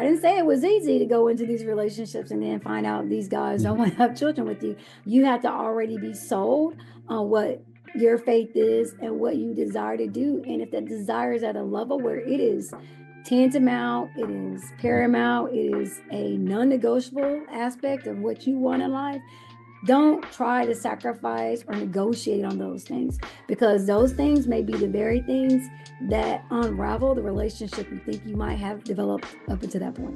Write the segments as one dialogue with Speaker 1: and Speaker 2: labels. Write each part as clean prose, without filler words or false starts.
Speaker 1: didn't say it was easy to go into these relationships and then find out these guys don't want to have children with you. You have to already be sold on what your faith is and what you desire to do. And if that desire is at a level where it is tantamount, it is paramount, it is a non-negotiable aspect of what you want in life, don't try to sacrifice or negotiate on those things, because those things may be the very things that unravel the relationship you think you might have developed up until that point.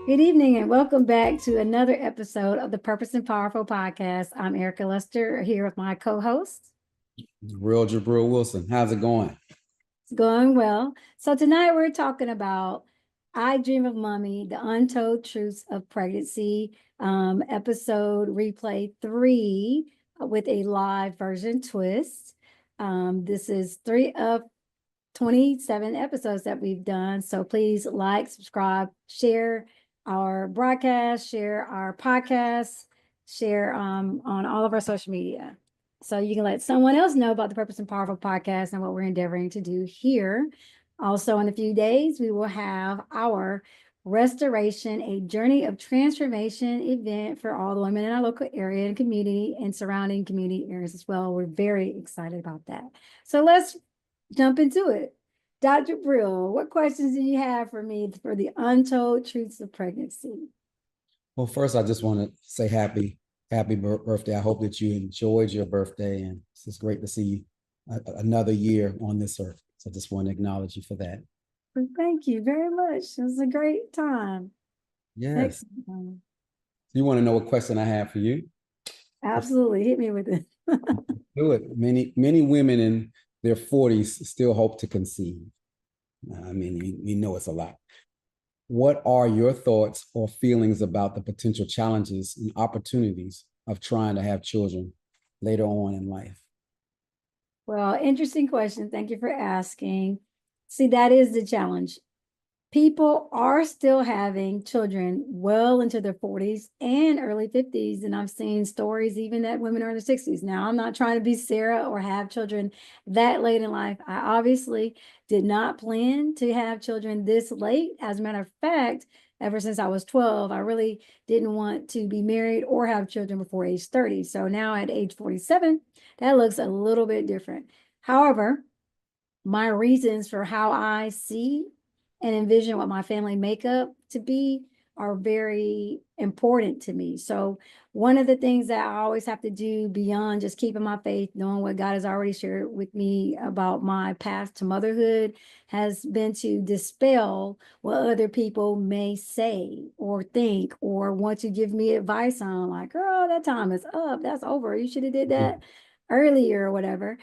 Speaker 1: Good evening and welcome back to another episode of the Purpose and Powerful podcast. I'm Erica Lester here with my co-host,
Speaker 2: Real Jabril Wilson. How's it going?
Speaker 1: It's going well. So tonight we're talking about I Dream of Mommy, the Untold Truths of Pregnancy, episode replay 3 with a live version twist. This is 3 of 27 episodes that we've done. So please like, subscribe, share our broadcast, share our podcast, share on all of our social media. So you can let someone else know about the Purpose and Powerful podcast and what we're endeavoring to do here. Also, in a few days, we will have our Restoration, a Journey of Transformation event for all the women in our local area and community and surrounding community areas as well. We're very excited about that. So let's jump into it. Dr. Brill, what questions do you have for me for the Untold Truths of Pregnancy?
Speaker 2: Well, first, I just want to say happy birthday. I hope that you enjoyed your birthday, and it's just great to see another year on this earth. So I just want to acknowledge you for that.
Speaker 1: Thank you very much. It was a great time.
Speaker 2: Yes. You want to know what question I have for you?
Speaker 1: Absolutely. Hit me with it.
Speaker 2: Do it. Many women in their 40s still hope to conceive. I mean, you know it's a lot. What are your thoughts or feelings about the potential challenges and opportunities of trying to have children later on in life?
Speaker 1: Well, interesting question. Thank you for asking. See, that is the challenge. People are still having children well into their 40s and early 50s. And I've seen stories even that women are in their 60s. Now, I'm not trying to be Sarah or have children that late in life. I obviously did not plan to have children this late. As a matter of fact, ever since I was 12, I really didn't want to be married or have children before age 30. So now at age 47, that looks a little bit different. However, my reasons for how I see and envision what my family makeup to be are very important to me. So one of the things that I always have to do beyond just keeping my faith, knowing what God has already shared with me about my path to motherhood, has been to dispel what other people may say or think or want to give me advice on, like, girl, that time is up, that's over, you should have did that earlier or whatever.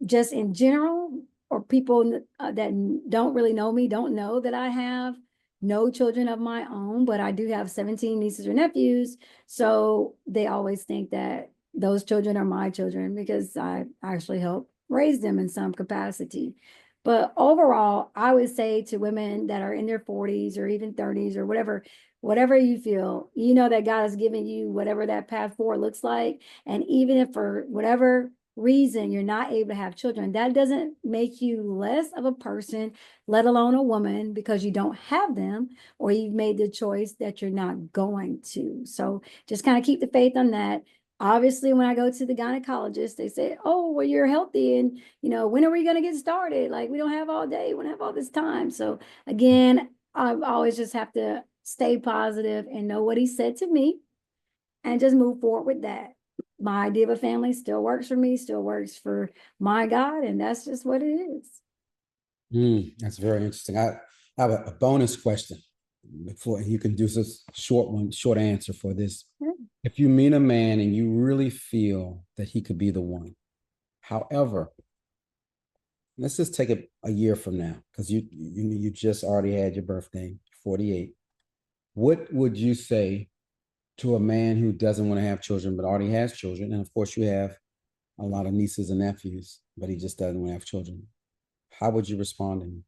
Speaker 1: Just in general, or people that don't really know me don't know that I have no children of my own, but I do have 17 nieces or nephews. So they always think that those children are my children because I actually help raise them in some capacity. But overall, I would say to women that are in their 40s or even 30s or whatever you feel, you know that God has given you whatever that path forward looks like. And even if for whatever reason you're not able to have children, that doesn't make you less of a person, let alone a woman, because you don't have them or you've made the choice that you're not going to. So just kind of keep the faith on that. Obviously, when I go to the gynecologist, they say, oh, well, you're healthy. And, when are we going to get started? Like, we don't have all day. We don't have all this time. So again, I always just have to stay positive and know what he said to me and just move forward with that. My idea of a family still works for me, still works for my God, and that's just what it is.
Speaker 2: That's very interesting. I have a bonus question before you can do this short answer for this. If you meet a man and you really feel that he could be the one, however, let's just take it a year from now, because you just already had your birthday, 48. What would you say to a man who doesn't want to have children but already has children? And of course, you have a lot of nieces and nephews, but he just doesn't want to have children. How would you respond to him?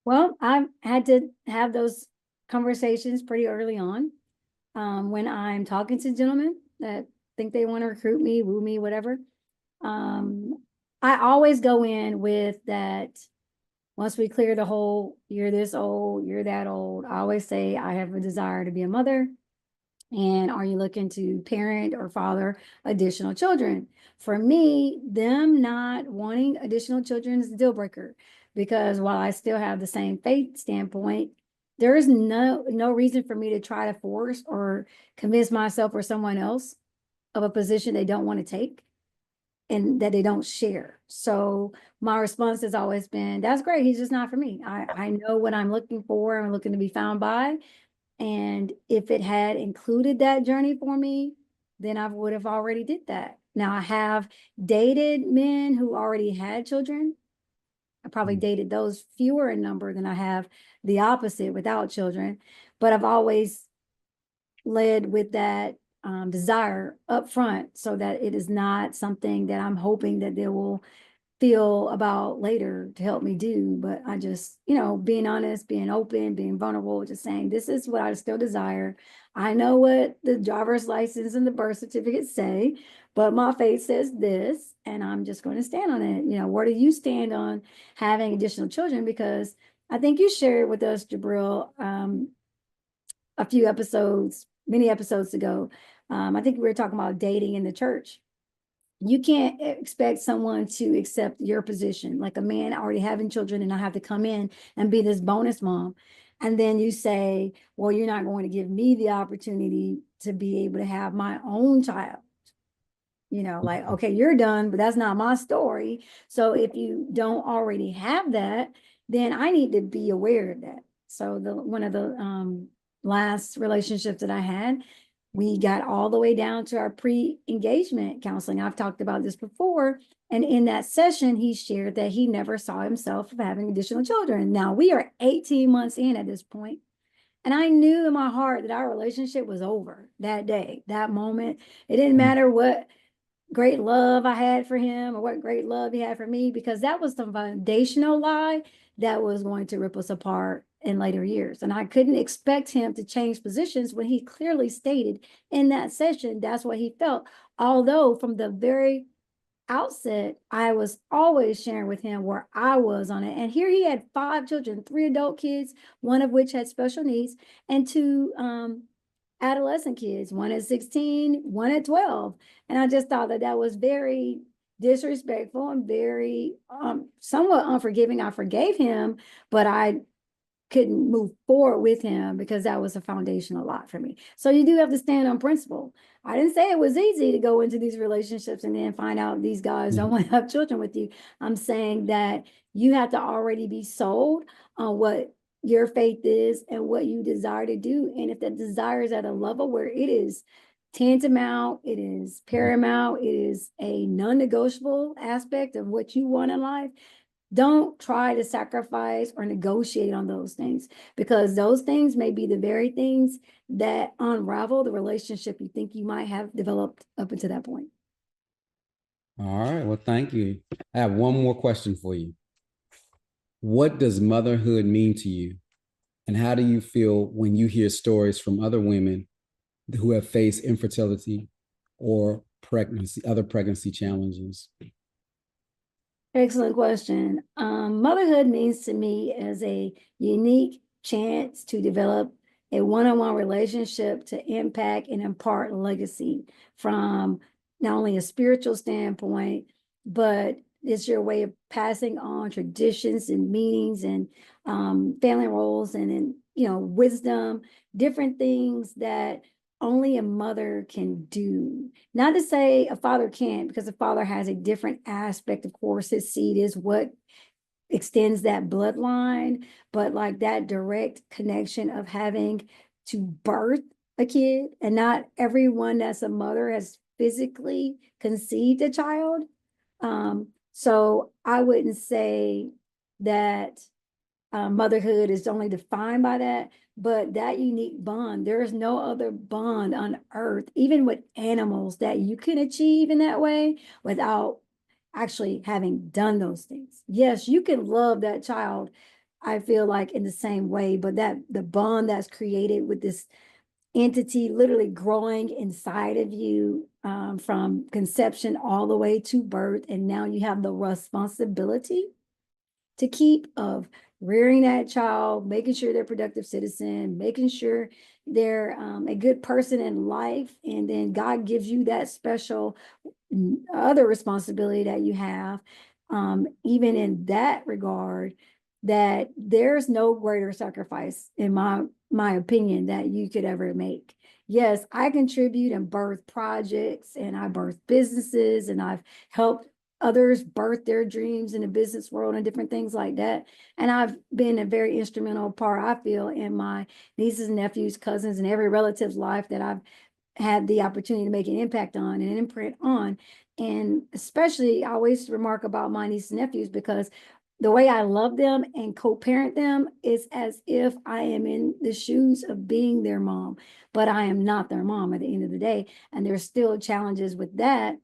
Speaker 1: Well, I had to have those conversations pretty early on. when I'm talking to gentlemen that think they want to recruit me, woo me, whatever. I always go in with that. Once we clear the whole, you're this old, you're that old, I always say I have a desire to be a mother. And are you looking to parent or father additional children? For me, them not wanting additional children is a deal breaker, because while I still have the same faith standpoint, there is no reason for me to try to force or convince myself or someone else of a position they don't want to take and that they don't share. So my response has always been, that's great. He's just not for me. I know what I'm looking for. I'm looking to be found by. And if it had included that journey for me, then I would have already did that. Now I have dated men who already had children. I probably dated those fewer in number than I have the opposite without children. But I've always led with that desire up front, so that it is not something that I'm hoping that they will feel about later to help me do. But I just, being honest, being open, being vulnerable, just saying, this is what I still desire. I know what the driver's license and the birth certificate say, but my faith says this, and I'm just going to stand on it. Where do you stand on having additional children? Because I think you shared with us, Jabril, a few episodes, many episodes ago. I think we were talking about dating in the church. You can't expect someone to accept your position, like a man already having children, and I have to come in and be this bonus mom. And then you say, well, you're not going to give me the opportunity to be able to have my own child. Like, okay, you're done, but that's not my story. So if you don't already have that, then I need to be aware of that. So one of the last relationships that I had, we got all the way down to our pre-engagement counseling. I've talked about this before. And in that session, he shared that he never saw himself having additional children. Now we are 18 months in at this point, and I knew in my heart that our relationship was over that day, that moment. It didn't matter what great love I had for him or what great love he had for me, because that was the foundational lie that was going to rip us apart in later years. And I couldn't expect him to change positions when he clearly stated in that session that's what he felt. Although from the very outset, I was always sharing with him where I was on it. And here he had 5 children, 3 adult kids, one of which had special needs, and 2 adolescent kids, one at 16, one at 12. And I just thought that that was very disrespectful and very somewhat unforgiving. I forgave him, but I couldn't move forward with him because that was a foundational lot for me. So you do have to stand on principle. I didn't say it was easy to go into these relationships and then find out these guys don't want to have children with you. I'm saying that you have to already be sold on what your faith is and what you desire to do. And if that desire is at a level where it is tantamount, it is paramount, it is a non-negotiable aspect of what you want in life, don't try to sacrifice or negotiate on those things, because those things may be the very things that unravel the relationship you think you might have developed up until that point.
Speaker 2: All right. Well, thank you. I have one more question for you. What does motherhood mean to you? And how do you feel when you hear stories from other women who have faced infertility or other pregnancy challenges?
Speaker 1: Excellent question. Motherhood means to me as a unique chance to develop a one-on-one relationship to impact and impart legacy from not only a spiritual standpoint, but it's your way of passing on traditions and meanings and family roles and wisdom, different things that only a mother can do. Not to say a father can't, because a father has a different aspect. Of course, his seed is what extends that bloodline, but like that direct connection of having to birth a kid, and not everyone that's a mother has physically conceived a child. So I wouldn't say that motherhood is only defined by that, but that unique bond, there is no other bond on earth, even with animals, that you can achieve in that way without actually having done those things. Yes, you can love that child, I feel like, in the same way, but that the bond that's created with this entity literally growing inside of you, from conception all the way to birth. And now you have the responsibility to keep of rearing that child, making sure they're a productive citizen, making sure they're a good person in life. And then God gives you that special other responsibility that you have, even in that regard, that there's no greater sacrifice, in my opinion, that you could ever make. Yes, I contribute and birth projects, and I birth businesses, and I've helped others birth their dreams in the business world and different things like that. And I've been a very instrumental part, I feel, in my nieces and nephews, cousins, and every relative's life that I've had the opportunity to make an impact on and an imprint on. And especially, I always remark about my nieces and nephews, because the way I love them and co-parent them is as if I am in the shoes of being their mom, but I am not their mom at the end of the day. And there's still challenges with that.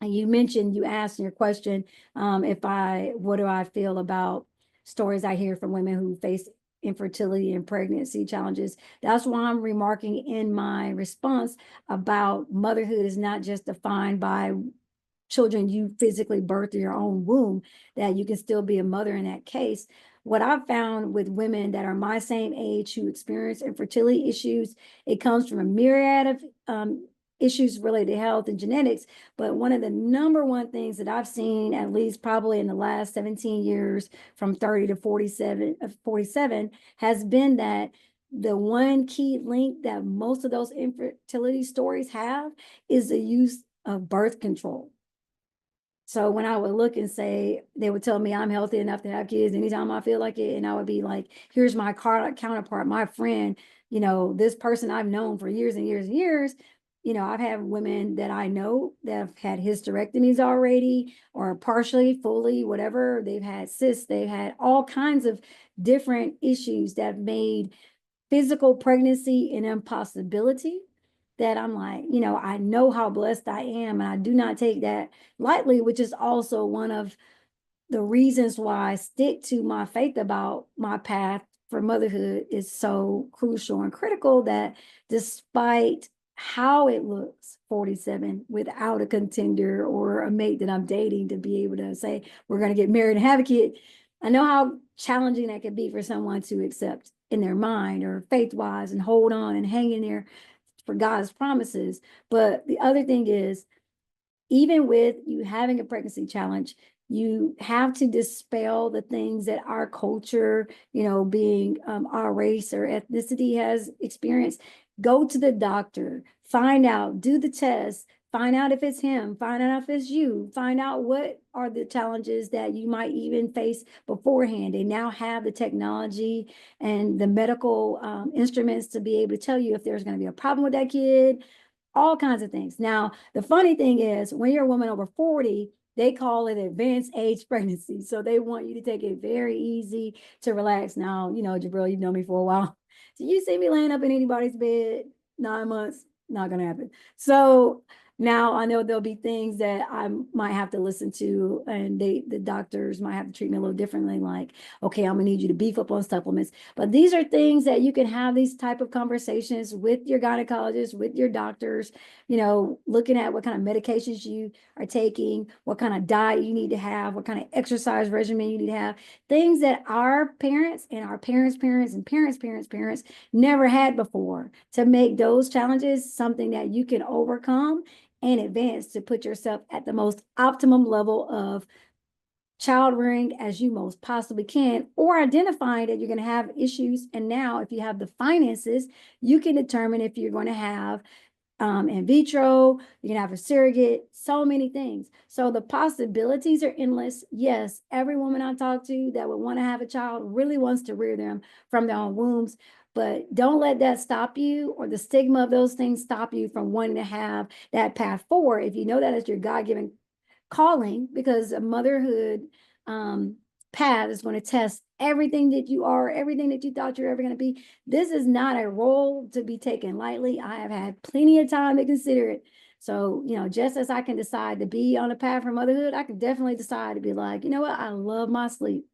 Speaker 1: And you asked in your question, what do I feel about stories I hear from women who face infertility and pregnancy challenges. That's why I'm remarking in my response about motherhood is not just defined by children you physically birth in your own womb, that you can still be a mother in that case. What I've found with women that are my same age who experience infertility issues, it comes from a myriad of issues related to health and genetics. But one of the number one things that I've seen, at least probably in the last 17 years, from 30 to 47, has been that the one key link that most of those infertility stories have is the use of birth control. So when I would look and say, they would tell me I'm healthy enough to have kids anytime I feel like it. And I would be like, here's my counterpart, my friend, this person I've known for years and years and years. I've had women that I know that have had hysterectomies already, or partially, fully, whatever. They've had cysts, they've had all kinds of different issues that have made physical pregnancy an impossibility, that I'm like, I know how blessed I am, and I do not take that lightly, which is also one of the reasons why I stick to my faith about my path for motherhood is so crucial and critical, that despite how it looks 47 without a contender or a mate that I'm dating to be able to say, we're going to get married and have a kid, I know how challenging that could be for someone to accept in their mind or faith wise and hold on and hang in there for God's promises. But the other thing is, even with you having a pregnancy challenge, you have to dispel the things that our culture, being our race or ethnicity, has experienced. Go to the doctor, find out, do the test, find out if it's him, find out if it's you, find out what are the challenges that you might even face beforehand. They now have the technology and the medical instruments to be able to tell you if there's going to be a problem with that kid, all kinds of things. Now, the funny thing is, when you're a woman over 40, they call it advanced age pregnancy. So they want you to take it very easy, to relax. Now, Jabril, you've known me for a while. So you see me laying up in anybody's bed 9 months, not going to happen. So now I know there'll be things that I might have to listen to, and the doctors might have to treat me a little differently. Like, okay, I'm gonna need you to beef up on supplements. But these are things that you can have these type of conversations with your gynecologist, with your doctors, looking at what kind of medications you are taking, what kind of diet you need to have, what kind of exercise regimen you need to have, things that our parents and our parents' parents and parents' never had before, to make those challenges something that you can overcome and advance to put yourself at the most optimum level of child rearing as you most possibly can, or identifying that you're going to have issues. And now, if you have the finances, you can determine if you're going to have in vitro, you can have a surrogate, so many things. So the possibilities are endless. Yes, every woman I talk to that would want to have a child really wants to rear them from their own wombs. But don't let that stop you, or the stigma of those things stop you from wanting to have that path forward. If you know that is your God-given calling, because a motherhood path is going to test everything that you are, everything that you thought you're ever going to be. This is not a role to be taken lightly. I have had plenty of time to consider it. So, just as I can decide to be on a path for motherhood, I can definitely decide to be like, you know what? I love my sleep.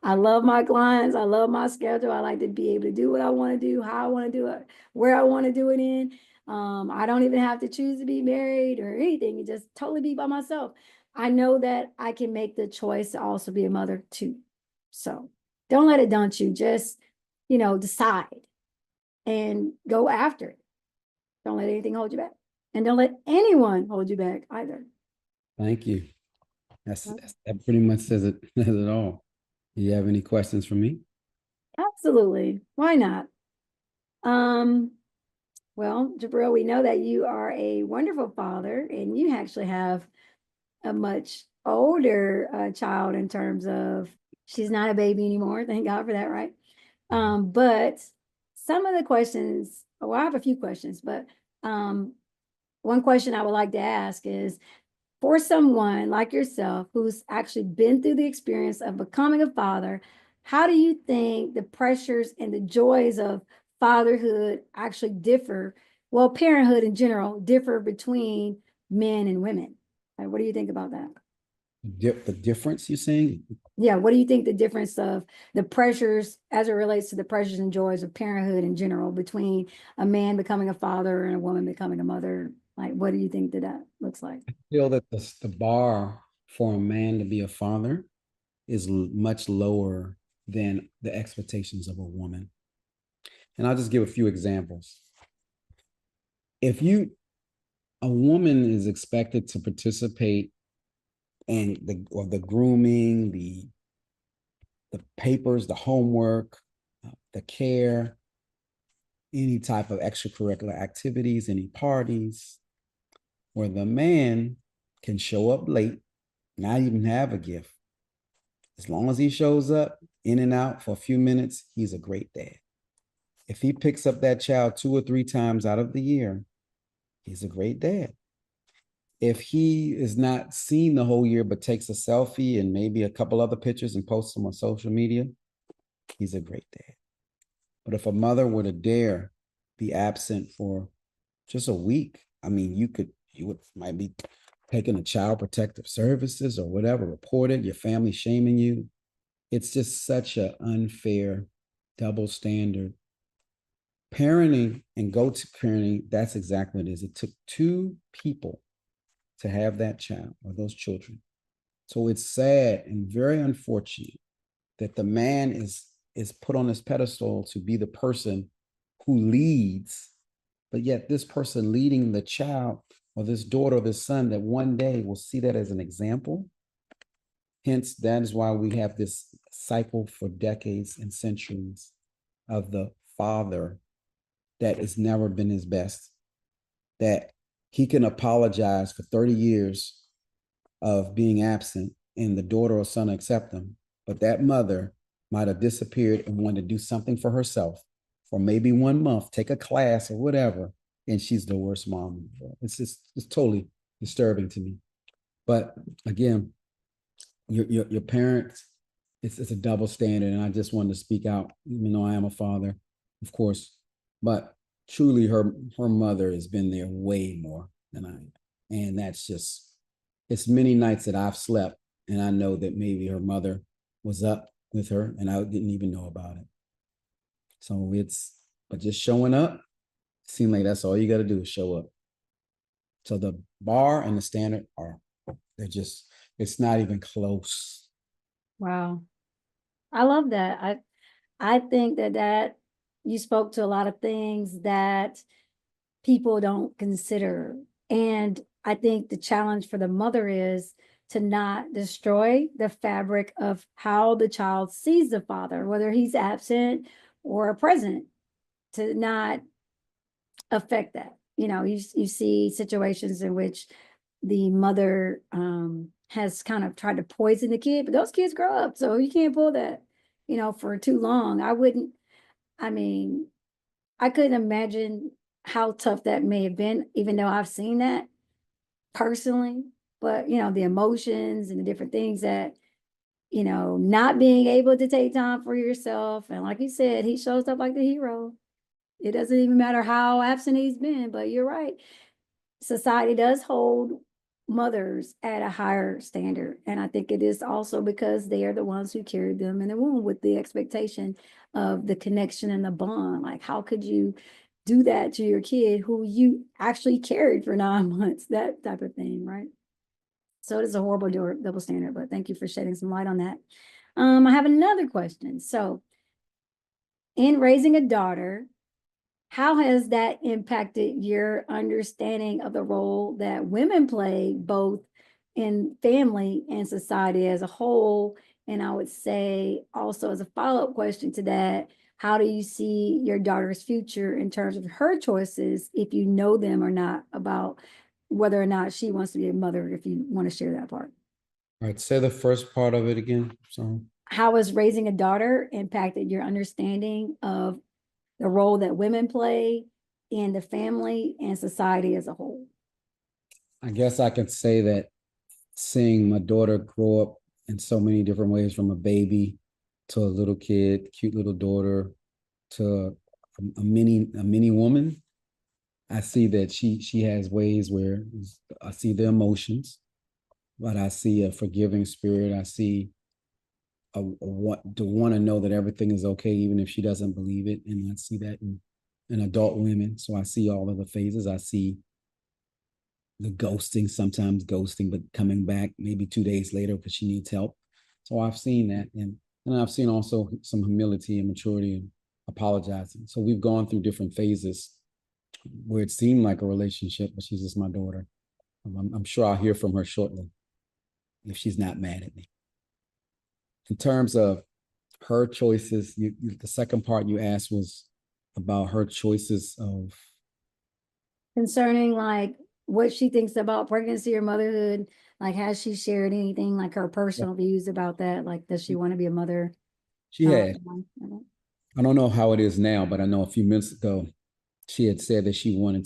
Speaker 1: I love my clients. I love my schedule. I like to be able to do what I want to do, how I want to do it, where I want to do it in. I don't even have to choose to be married or anything. It just totally be by myself. I know that I can make the choice to also be a mother too. So don't let it daunt you. Just, decide and go after it. Don't let anything hold you back. And don't let anyone hold you back either.
Speaker 2: Thank you. That pretty much says it all. Do you have any questions for me?
Speaker 1: Absolutely. Why not? Um, well, Jabril, we know that you are a wonderful father and you actually have a much older child in terms of she's not a baby anymore. Thank God for that, right? But some of the questions, well, I have a few questions, but one question I would like to ask is for someone like yourself who's actually been through the experience of becoming a father, how do you think the pressures and the joys of fatherhood actually differ? Well, parenthood in general differ between men and women. What do you think about that?
Speaker 2: The difference you're saying?
Speaker 1: Yeah, what do you think the difference of the pressures as it relates to the pressures and joys of parenthood in general between a man becoming a father and a woman becoming a mother? Like, what do you think that looks like?
Speaker 2: I feel that the bar for a man to be a father is much lower than the expectations of a woman. And I'll just give a few examples. If a woman is expected to participate in the grooming, the papers, the homework, the care, any type of extracurricular activities, any parties, where the man can show up late, not even have a gift. As long as he shows up in and out for a few minutes, he's a great dad. If he picks up that child 2 or 3 times out of the year, he's a great dad. If he is not seen the whole year, but takes a selfie and maybe a couple other pictures and posts them on social media, he's a great dad. But if a mother were to dare be absent for just a week, I mean, might be taking a child protective services or whatever, report it, your family shaming you. It's just such an unfair double standard. Parenting and go to parenting, that's exactly what it is. It took two people to have that child or those children. So it's sad and very unfortunate that the man is put on this pedestal to be the person who leads, but yet this person leading the child or this daughter or this son that one day will see that as an example. Hence, that is why we have this cycle for decades and centuries of the father that has never been his best, that he can apologize for 30 years of being absent and the daughter or son accept them. But that mother might have disappeared and wanted to do something for herself for maybe 1 month, take a class or whatever, and she's the worst mom in the world. It's totally disturbing to me. But again, your parents, it's a double standard, and I just wanted to speak out, even though I am a father, of course. But truly, her mother has been there way more than I am, and that's just it's many nights that I've slept, and I know that maybe her mother was up with her, and I didn't even know about it. So but just showing up, seems like that's all you got to do is show up. So the bar and the standard it's not even close.
Speaker 1: Wow. I love that. I think that you spoke to a lot of things that people don't consider. And I think the challenge for the mother is to not destroy the fabric of how the child sees the father, whether he's absent or present, to not affect that. You see situations in which the mother has kind of tried to poison the kid, but those kids grow up, so you can't pull that, for too long. I mean, I couldn't imagine how tough that may have been, even though I've seen that personally. But, the emotions and the different things that, not being able to take time for yourself. And like you said, he shows up like the hero. It doesn't even matter how absent he's been, but you're right. Society does hold mothers at a higher standard. And I think it is also because they are the ones who carried them in the womb with the expectation of the connection and the bond. Like, how could you do that to your kid who you actually carried for 9 months? That type of thing, right? So it is a horrible double standard, but thank you for shedding some light on that. I have another question. So, in raising a daughter, how has that impacted your understanding of the role that women play both in family and society as a whole? And I would say also, as a follow-up question to that, how do you see your daughter's future in terms of her choices, if you know them or not, about whether or not she wants to be a mother, if you want to share that part?
Speaker 2: All right, say the first part of it again. So
Speaker 1: How has raising a daughter impacted your understanding of the role that women play in the family and society as a whole?
Speaker 2: I guess I could say that seeing my daughter grow up in so many different ways, from a baby to a little kid, cute little daughter, to a mini woman. I see that she has ways where I see the emotions, but I see a forgiving spirit. I see a want to know that everything is okay, even if she doesn't believe it. And I see that in adult women. So I see all of the phases. I see the ghosting, sometimes ghosting, but coming back maybe 2 days later because she needs help. So I've seen that. And I've seen also some humility and maturity and apologizing. So we've gone through different phases where it seemed like a relationship, but she's just my daughter. I'm sure I'll hear from her shortly if she's not mad at me. In terms of her choices, the second part you asked was about her choices of.
Speaker 1: Concerning like what she thinks about pregnancy or motherhood, like has she shared anything like her personal views about that? Like, does she want to be a mother?
Speaker 2: She had.
Speaker 1: Um,
Speaker 2: I don't know how it is now, but I know a few minutes ago she had said that she wanted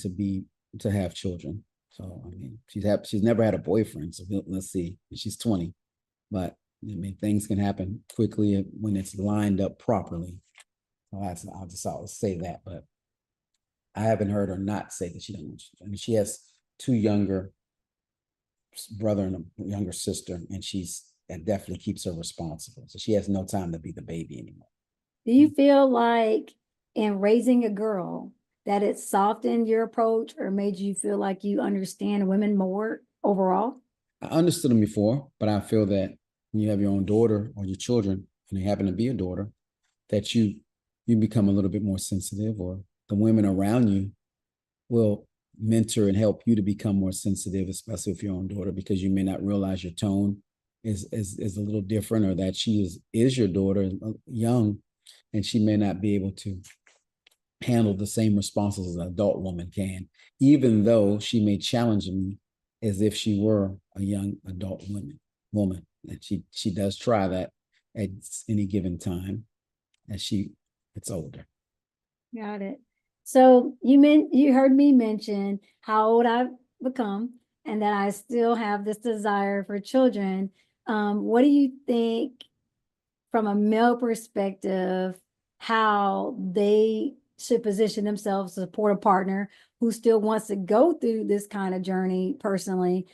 Speaker 2: to have children. So I mean, she's never had a boyfriend. So let's see. She's 20, but I mean, things can happen quickly when it's lined up properly. I'll just always say that, but I haven't heard her not say that she doesn't want children. I mean, she has two younger brother and a younger sister, and that definitely keeps her responsible. So she has no time to be the baby anymore.
Speaker 1: do you feel like in raising a girl that it softened your approach or made you feel like you understand women more overall?
Speaker 2: I understood them before, but I feel that when you have your own daughter or your children, and they happen to be a daughter, that you become a little bit more sensitive, or the women around you will mentor and help you to become more sensitive, especially if your own daughter, because you may not realize your tone is a little different, or that she is your daughter, young, and she may not be able to handle the same responses as an adult woman can, even though she may challenge me as if she were a young adult woman. And she does try that at any given time as she gets older.
Speaker 1: Got it. So you heard me mention how old I've become and that I still have this desire for children. What do you think from a male perspective, how they should position themselves to support a partner who still wants to go through this kind of journey personally,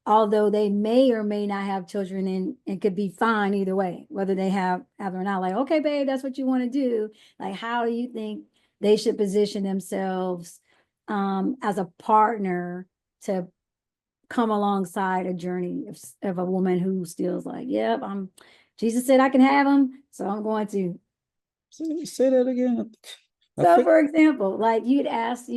Speaker 1: although they may or may not have children, and it could be fine either way, whether they have or not. Like, okay, babe, that's what you want to do. Like, how do you think they should position themselves as a partner to come alongside a journey of a woman who still is like, yep, Jesus said I can have them, so I'm going to.
Speaker 2: Say that again. I
Speaker 1: So
Speaker 2: think
Speaker 1: for example, like you asked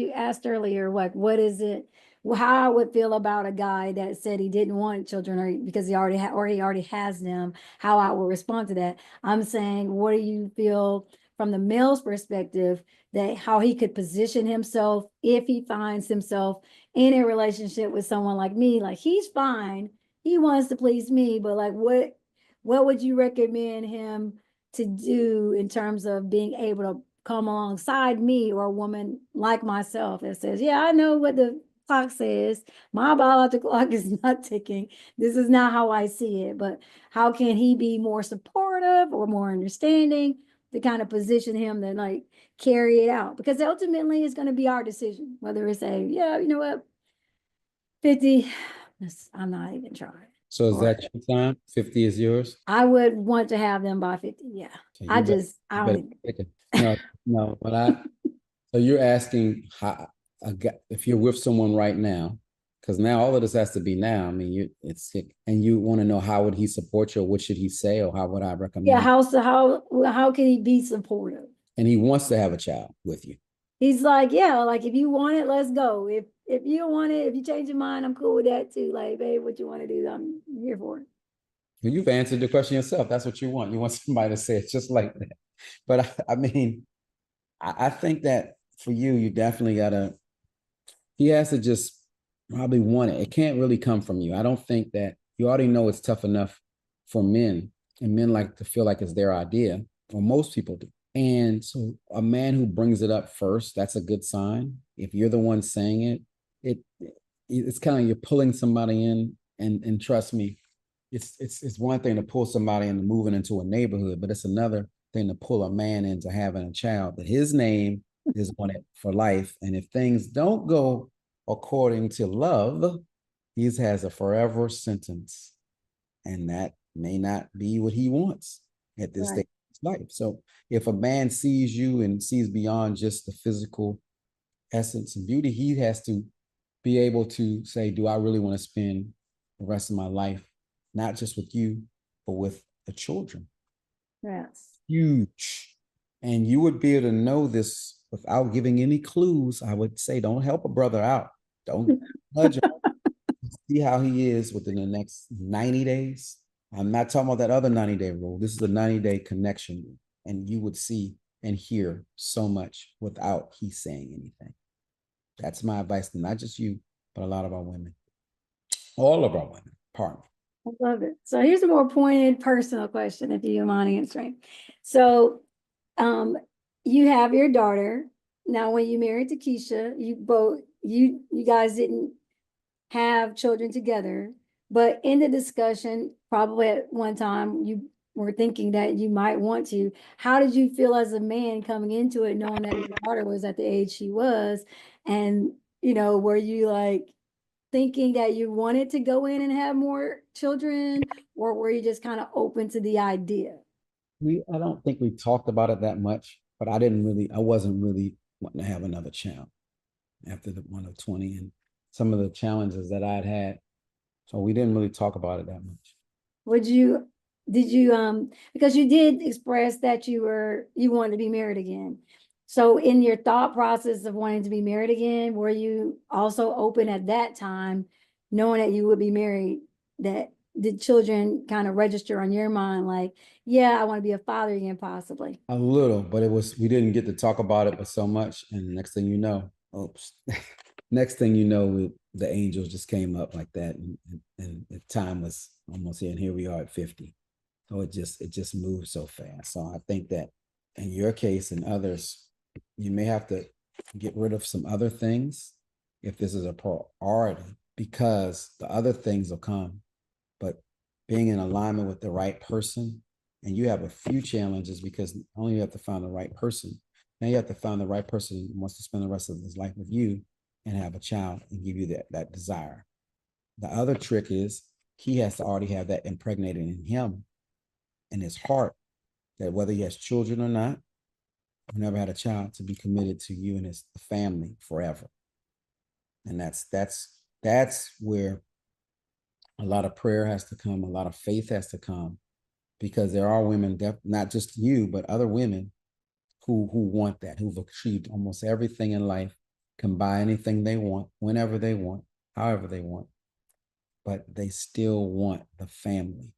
Speaker 1: earlier, like, what is it, how I would feel about a guy that said he didn't want children or because he already or he already has them, how I would respond to that. I'm saying, what do you feel from the male's perspective, that how he could position himself if he finds himself in a relationship with someone like me? Like, he's fine, he wants to please me, but like, what would you recommend him to do in terms of being able to come alongside me or a woman like myself that says, yeah, I know what the clock says. My biological clock is not ticking. This is not how I see it. But how can he be more supportive or more understanding to kind of position him to like carry it out? Because ultimately it's going to be our decision, whether it's a, yeah, you know what, 50 I'm not even trying.
Speaker 2: So is
Speaker 1: Or
Speaker 2: that your time? 50 is yours?
Speaker 1: I would want to have them by 50. Yeah.
Speaker 2: So
Speaker 1: I
Speaker 2: you
Speaker 1: don't
Speaker 2: better
Speaker 1: even.
Speaker 2: pick it. No, no, so you're asking how, if you're with someone right now, because now all of this has to be now. I mean, and you want to know how would he support you, or what should he say, or how would I
Speaker 1: Yeah,
Speaker 2: recommend?
Speaker 1: how can he be supportive?
Speaker 2: And he wants to have a child with you.
Speaker 1: He's like, yeah, like if you want it, let's go. If you don't want it, if you change your mind, I'm cool with that too. Like, babe, what you want to do, I'm here for it.
Speaker 2: Well, you've answered the question yourself. That's what you want. You want somebody to say it just like that. But I mean, I think that for you, you definitely gotta. He has to just probably want it. It can't really come from you. I don't think that you already know it's tough enough for men, and men like to feel like it's their idea, or most people do. And so a man who brings it up first, that's a good sign. If you're the one saying it, it it's kind of you're pulling somebody in, and trust me, it's one thing to pull somebody into moving into a neighborhood, but it's another thing to pull a man into having a child that his name is on it for life. And if things don't go according to love, he has a forever sentence, and that may not be what he wants at this
Speaker 1: Right.
Speaker 2: stage of his life. So if a man sees you and sees beyond just the physical essence and beauty, he has to be able to say, do I really want to spend the rest of my life not just with you, but with the children?
Speaker 1: Yes.
Speaker 2: Huge. And you would be able to know this without giving any clues. I would say, don't help a brother out. Don't nudge him. See how he is within the next 90 days. I'm not talking about that other 90-day rule. This is a 90-day connection rule. And you would see and hear so much without he saying anything. That's my advice to not just you, but a lot of our women. All of our women, pardon me.
Speaker 1: I love it. So here's a more pointed personal question, if you don't mind answering. So um, you have your daughter. Now, when you married to Keisha, you guys didn't have children together, but in the discussion, probably at one time you were thinking that you might want to. How did you feel as a man coming into it, knowing that your daughter was at the age she was? And, were you like thinking that you wanted to go in and have more children, or were you just kind of open to the idea?
Speaker 2: I don't think we talked about it that much, but I wasn't really wanting to have another child after the one of 20 and some of the challenges that I'd had. So we didn't really talk about it that much.
Speaker 1: Would you, did you, because you did express that you wanted to be married again. So in your thought process of wanting to be married again, were you also open at that time, knowing that you would be married, that did children kind of register on your mind like, yeah, I want to be a father again, possibly?
Speaker 2: A little, but we didn't get to talk about it but so much. And next thing you know, oops. Next thing you know, the angels just came up like that. And the time was almost here. And here we are at 50. So it just moved so fast. So I think that in your case and others, you may have to get rid of some other things if this is a priority, because the other things will come. But being in alignment with the right person, and you have a few challenges because not only you have to find the right person, now you have to find the right person who wants to spend the rest of his life with you and have a child and give you that desire. The other trick is he has to already have that impregnated in him, in his heart, that whether he has children or not, or never had a child, to be committed to you and his family forever. And that's where a lot of prayer has to come, a lot of faith has to come, because there are women, not just you, but other women who want that, who've achieved almost everything in life, can buy anything they want, whenever they want, however they want, but they still want the family.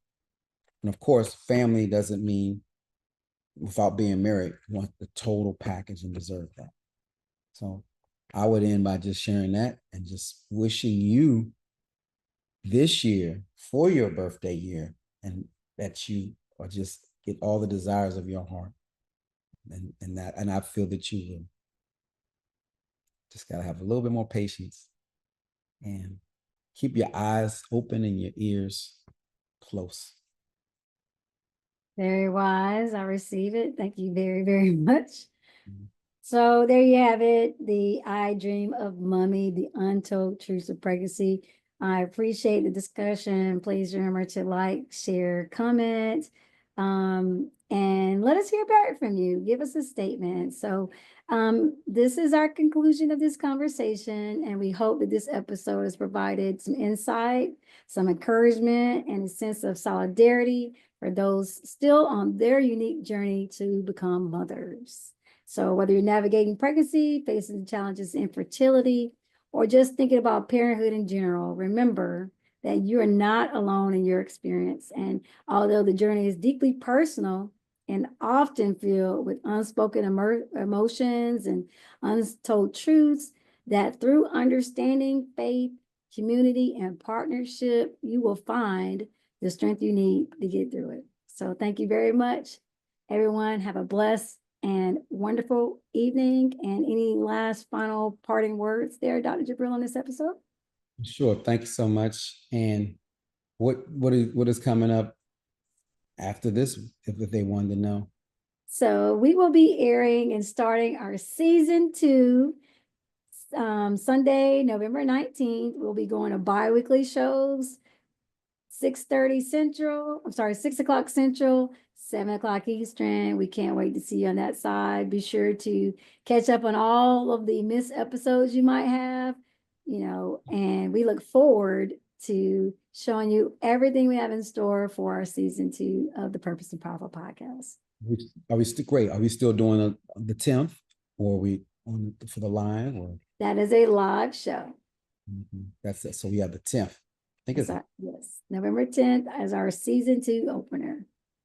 Speaker 2: And of course, family doesn't mean without being married, want the total package and deserve that. So I would end by just sharing that and just wishing you this year for your birthday year, and that you are just get all the desires of your heart. And I feel that you will. Just gotta have a little bit more patience and keep your eyes open and your ears close.
Speaker 1: Very wise. I receive it. Thank you very, very much.
Speaker 2: Mm-hmm.
Speaker 1: So there you have it. The I Dream of Mummy, the Untold Truths of Pregnancy. I appreciate the discussion. Please remember to like, share, comment, and let us hear back from you. Give us a statement. So, this is our conclusion of this conversation, and we hope that this episode has provided some insight, some encouragement, and a sense of solidarity for those still on their unique journey to become mothers. So, whether you're navigating pregnancy, facing challenges in fertility, or just thinking about parenthood in general, remember that you are not alone in your experience. And although the journey is deeply personal and often filled with unspoken emotions and untold truths, that through understanding, faith, community, and partnership, you will find the strength you need to get through it. So thank you very much, everyone. Have a blessed and wonderful evening. And any last final parting words there, Dr. Jabril, on this episode?
Speaker 2: Sure. Thank you so much. And what is coming up after this, if they wanted to know?
Speaker 1: So we will be airing and starting our season 2 Sunday, November 19th. We'll be going to bi-weekly shows, 6:30 Central. I'm sorry, 6 o'clock Central, 7 o'clock Eastern. We can't wait to see you on that side. Be sure to catch up on all of the missed episodes you might have, and we look forward to showing you everything we have in store for our season 2 of the Purpose and Powerful podcast.
Speaker 2: Are we still great? Are we still doing the 10th, or are we on for the live? Or
Speaker 1: that is a live show.
Speaker 2: That's it. So we have the 10th. I think it's
Speaker 1: yes, November 10th as our season 2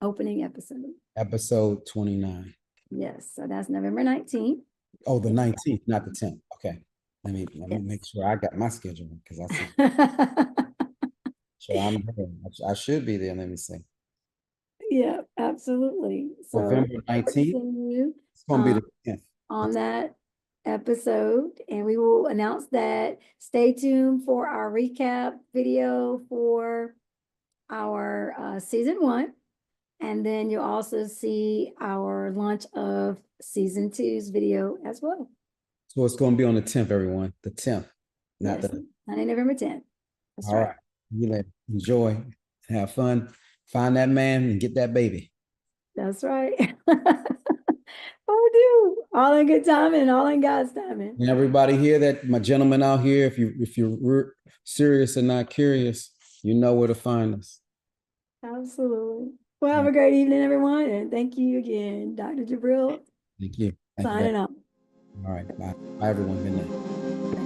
Speaker 1: opening episode.
Speaker 2: Episode 29.
Speaker 1: Yes, so that's November 19th.
Speaker 2: Oh, the 19th, not the 10th. Okay. Let me make sure I got my schedule because I see. So I'm there. I should be there. Let me see.
Speaker 1: Yeah, absolutely. So
Speaker 2: November 19th. It's going to be the 10th.
Speaker 1: On that episode, and we will announce that. Stay tuned for our recap video for our season 1. And then you'll also see our launch of season 2's video as well.
Speaker 2: So it's going to be on the 10th, everyone. The 10th. Not
Speaker 1: yes, Sunday, November 10th.
Speaker 2: That's all right. You enjoy and have fun. Find that man and get that baby.
Speaker 1: That's right. Oh, do all in good timing and all in God's timing.
Speaker 2: And everybody here, that my gentleman out here, if you're serious and not curious, you know where to find us.
Speaker 1: Absolutely. Well, have a great evening, everyone, and thank you again, Dr. Jabril.
Speaker 2: Thank you.
Speaker 1: Signing off.
Speaker 2: All right. Bye. Bye, everyone. Good night.